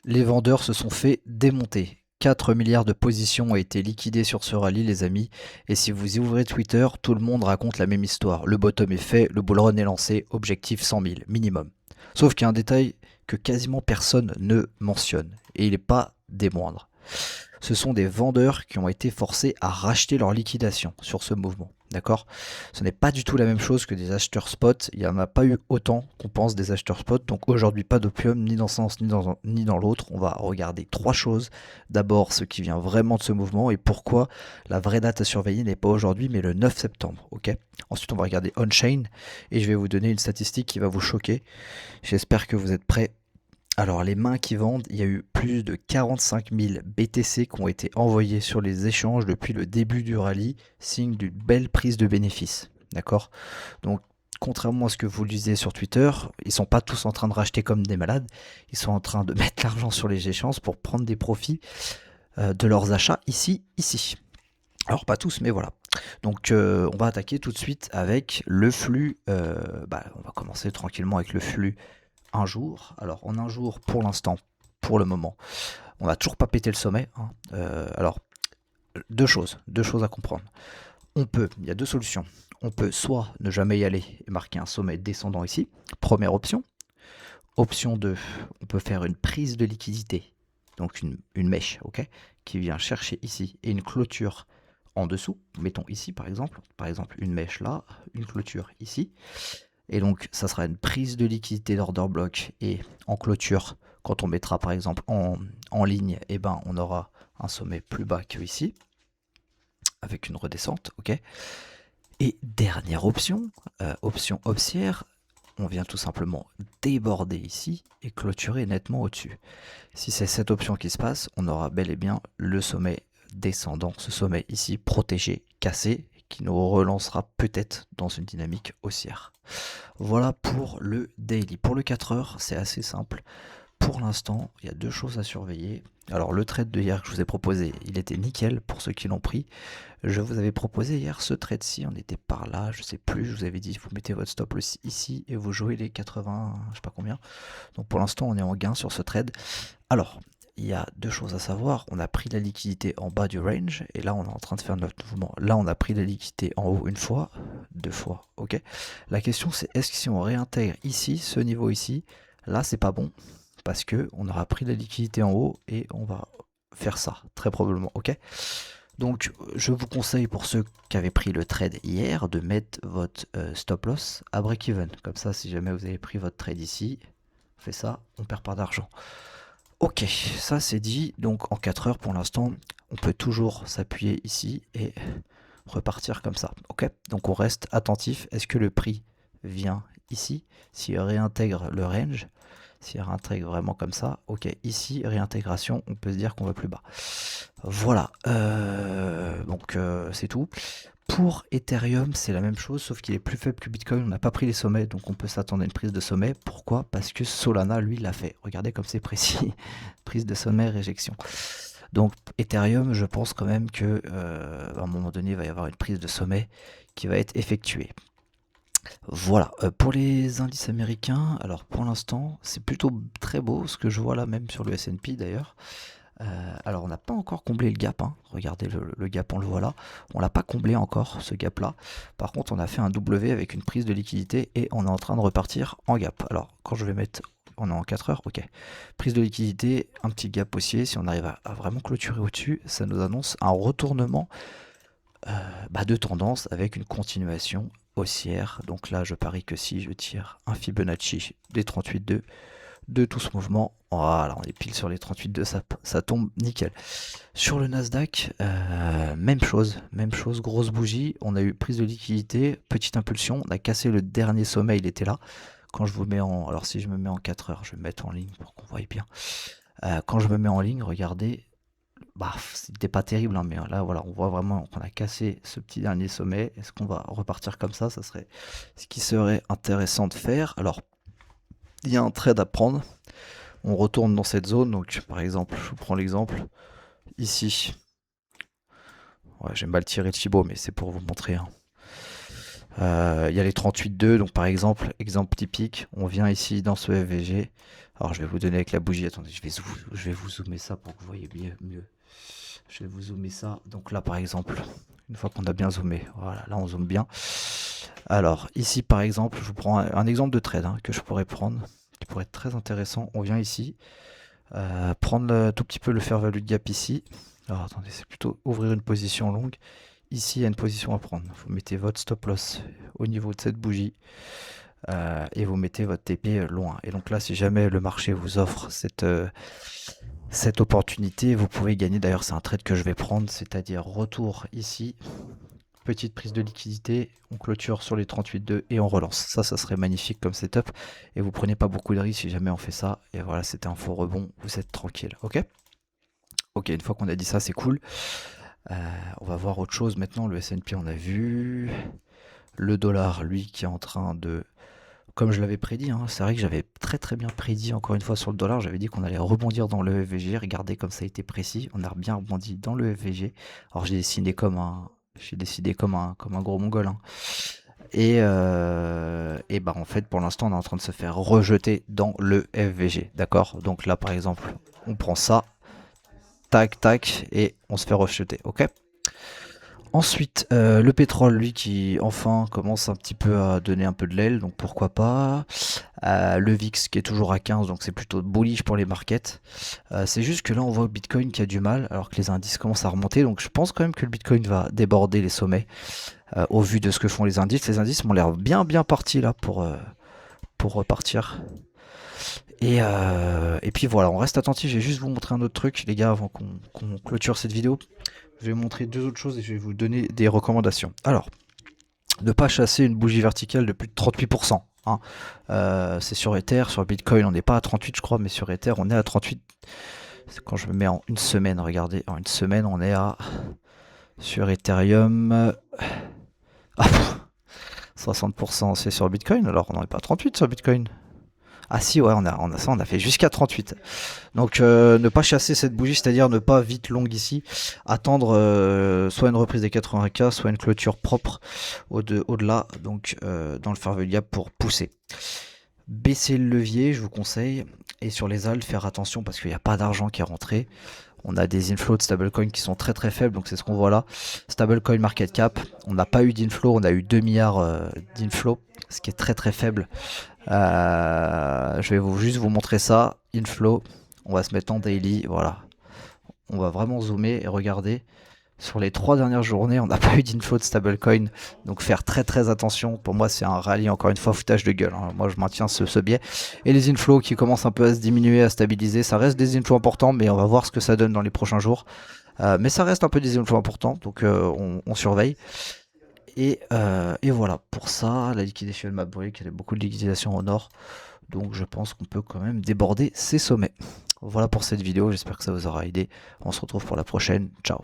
Les vendeurs se sont fait démonter. 4 milliards de positions ont été liquidées sur ce rallye, les amis. Et si vous ouvrez Twitter, tout le monde raconte la même histoire. Le bottom est fait, le bull run est lancé, objectif 100 000, minimum. Sauf qu'il y a un détail que quasiment personne ne mentionne. Et il n'est pas des moindres. Ce sont des vendeurs qui ont été forcés à racheter leur liquidation sur ce mouvement. D'accord? Ce n'est pas du tout la même chose que des acheteurs spot. Il n'y en a pas eu autant qu'on pense des acheteurs spot. Donc aujourd'hui, pas d'opium, ni dans ce sens, ni dans l'autre. On va regarder trois choses. D'abord, ce qui vient vraiment de ce mouvement et pourquoi la vraie date à surveiller n'est pas aujourd'hui, mais le 9 septembre. Ok? Ensuite, on va regarder on-chain et je vais vous donner une statistique qui va vous choquer. J'espère que vous êtes prêts. Alors les mains qui vendent, il y a eu plus de 45 000 BTC qui ont été envoyés sur les échanges depuis le début du rallye, signe d'une belle prise de bénéfice. D'accord? Donc contrairement à ce que vous lisez sur Twitter, ils sont pas tous en train de racheter comme des malades, ils sont en train de mettre l'argent sur les échanges pour prendre des profits de leurs achats ici. Alors pas tous, mais voilà. Donc on va attaquer tout de suite avec le flux. On va commencer tranquillement avec le flux un jour. Alors en un jour, pour l'instant, pour le moment, on n'a toujours pas pété le sommet. Hein. Alors deux choses à comprendre. Il y a deux solutions. On peut soit ne jamais y aller et marquer un sommet descendant ici. Première option. Option 2, on peut faire une prise de liquidité, donc une mèche, ok, qui vient chercher ici et une clôture en dessous. Mettons ici par exemple une mèche là, une clôture ici. Et donc, ça sera une prise de liquidité d'order block. Et en clôture, quand on mettra par exemple en ligne, eh ben, on aura un sommet plus bas que ici, avec une redescente. Ok. Et dernière option, option haussière, on vient tout simplement déborder ici et clôturer nettement au-dessus. Si c'est cette option qui se passe, on aura bel et bien le sommet descendant, ce sommet ici protégé, cassé, qui nous relancera peut-être dans une dynamique haussière. Voilà pour le daily. Pour le 4 heures, c'est assez simple. Pour l'instant, il y a deux choses à surveiller. Alors le trade de hier que je vous ai proposé, il était nickel pour ceux qui l'ont pris. Je vous avais proposé hier ce trade-ci, on était par là, je sais plus, je vous avais dit vous mettez votre stop loss ici et vous jouez les 80, je sais pas combien. Donc pour l'instant on est en gain sur ce trade. Alors, il y a deux choses à savoir, on a pris la liquidité en bas du range et là on est en train de faire notre mouvement. Là on a pris la liquidité en haut une fois, deux fois, ok. La question c'est est-ce que si on réintègre ici, ce niveau ici, là c'est pas bon parce que on aura pris la liquidité en haut et on va faire ça très probablement, ok. Donc je vous conseille pour ceux qui avaient pris le trade hier de mettre votre stop loss à break-even. Comme ça si jamais vous avez pris votre trade ici, on fait ça, on perd pas d'argent. Ok, ça c'est dit. Donc en 4 heures pour l'instant, on peut toujours s'appuyer ici et repartir comme ça. Ok, donc on reste attentif. Est-ce que le prix vient ici? S'il réintègre le range, s'il réintègre vraiment comme ça, ok, ici réintégration, on peut se dire qu'on va plus bas. Voilà, c'est tout. Pour Ethereum, c'est la même chose, sauf qu'il est plus faible que Bitcoin. On n'a pas pris les sommets, donc on peut s'attendre à une prise de sommet. Pourquoi? Parce que Solana, lui, l'a fait. Regardez comme c'est précis. Prise de sommet, réjection. Donc Ethereum, je pense quand même que à un moment donné, il va y avoir une prise de sommet qui va être effectuée. Voilà, pour les indices américains, alors pour l'instant, c'est plutôt très beau ce que je vois là, même sur le S&P d'ailleurs. Alors on n'a pas encore comblé le gap, hein. Regardez le gap, on le voit là. On l'a pas comblé encore, ce gap là. Par contre on a fait un W avec une prise de liquidité et on est en train de repartir en gap. Alors quand je vais mettre, on est en 4 heures, ok. Prise de liquidité, un petit gap haussier, si on arrive à vraiment clôturer au-dessus, ça nous annonce un retournement de tendance avec une continuation haussière. Donc là je parie que si je tire un Fibonacci des 38,2 de tout ce mouvement. Voilà, on est pile sur les 38,2, ça tombe nickel. Sur le Nasdaq, même chose, grosse bougie. On a eu prise de liquidité, petite impulsion. On a cassé le dernier sommet, il était là. Quand je vous mets en. Alors si je me mets en 4 heures, je vais me mettre en ligne pour qu'on voie bien. Quand je me mets en ligne, regardez. C'était pas terrible, hein, mais là voilà, on voit vraiment qu'on a cassé ce petit dernier sommet. Est-ce qu'on va repartir comme ça? Ça serait ce qui serait intéressant de faire. Alors, il y a un trade à prendre. On retourne dans cette zone, donc par exemple, je vous prends l'exemple ici. Ouais, j'aime pas le tirer de Chibo, mais c'est pour vous montrer. Hein. Il y a les 38,2, donc par exemple, exemple typique, on vient ici dans ce FVG Alors je vais vous donner avec la bougie, attendez, je vais vous zoomer ça pour que vous voyez mieux. Je vais vous zoomer ça, donc là par exemple, une fois qu'on a bien zoomé, voilà, là on zoome bien. Alors ici par exemple, je vous prends un exemple de trade que je pourrais prendre, qui pourrait être très intéressant. On vient ici, prendre tout petit peu le fair value gap ici. Alors attendez, c'est plutôt ouvrir une position longue. Ici il y a une position à prendre, vous mettez votre stop loss au niveau de cette bougie. Et vous mettez votre TP loin. Et donc là, si jamais le marché vous offre cette opportunité, vous pouvez gagner. D'ailleurs, c'est un trade que je vais prendre, c'est-à-dire retour ici, petite prise de liquidité, on clôture sur les 38,2 et on relance. Ça serait magnifique comme setup. Et vous prenez pas beaucoup de risques si jamais on fait ça. Et voilà, c'était un faux rebond, vous êtes tranquille. Ok. Ok, une fois qu'on a dit ça, c'est cool. On va voir autre chose maintenant. Le S&P, on a vu. Le dollar, lui, qui est en train de... Comme je l'avais prédit, c'est vrai que j'avais très bien prédit encore une fois sur le dollar, j'avais dit qu'on allait rebondir dans le FVG, regardez comme ça a été précis, on a bien rebondi dans le FVG. Alors j'ai décidé comme un gros mongol. Et bah en fait pour l'instant on est en train de se faire rejeter dans le FVG, d'accord? Donc là par exemple on prend ça, tac tac, et on se fait rejeter, ok? Ensuite, le pétrole, lui, qui enfin commence un petit peu à donner un peu de l'aile, donc pourquoi pas. Le VIX qui est toujours à 15, donc c'est plutôt bullish pour les markets. C'est juste que là, on voit le Bitcoin qui a du mal, alors que les indices commencent à remonter. Donc je pense quand même que le Bitcoin va déborder les sommets, au vu de ce que font les indices. Les indices m'ont l'air bien partis là pour repartir. Et puis voilà, on reste attentif. Je vais juste vous montrer un autre truc, les gars, avant qu'on clôture cette vidéo. Je vais vous montrer deux autres choses et je vais vous donner des recommandations. Alors, ne pas chasser une bougie verticale de plus de 38%. C'est sur Ether, sur Bitcoin on n'est pas à 38 je crois, mais sur Ether on est à 38. Quand je me mets en une semaine, regardez, en une semaine on est à... Sur Ethereum... 60% c'est sur Bitcoin, alors on n'en est pas à 38 sur Bitcoin. Ah si, ouais, on a fait jusqu'à 38. Donc ne pas chasser cette bougie, c'est-à-dire ne pas vite longue ici, attendre soit une reprise des 80K, soit une clôture propre au-delà, donc dans le fair value gap pour pousser. Baisser le levier, je vous conseille, et sur les alts, faire attention parce qu'il n'y a pas d'argent qui est rentré. On a des inflows de stablecoin qui sont très faibles, donc c'est ce qu'on voit là. Stablecoin market cap, on n'a pas eu d'inflow, on a eu 2 milliards d'inflow, ce qui est très faible. Je vais juste vous montrer ça, inflow, on va se mettre en daily, voilà. On va vraiment zoomer et regarder. Sur les 3 dernières journées, on n'a pas eu d'inflow de stablecoin, donc faire très attention. Pour moi, c'est un rallye, encore une fois, foutage de gueule. Moi, je maintiens ce biais. Et les inflows qui commencent un peu à se diminuer, à stabiliser, ça reste des inflows importants, mais on va voir ce que ça donne dans les prochains jours. Mais ça reste un peu des inflows importants, donc on surveille. Et voilà, pour ça, la liquidation m'a brûlé, qu'il y a beaucoup de liquidation au nord. Donc je pense qu'on peut quand même déborder ces sommets. Voilà pour cette vidéo, j'espère que ça vous aura aidé. On se retrouve pour la prochaine. Ciao.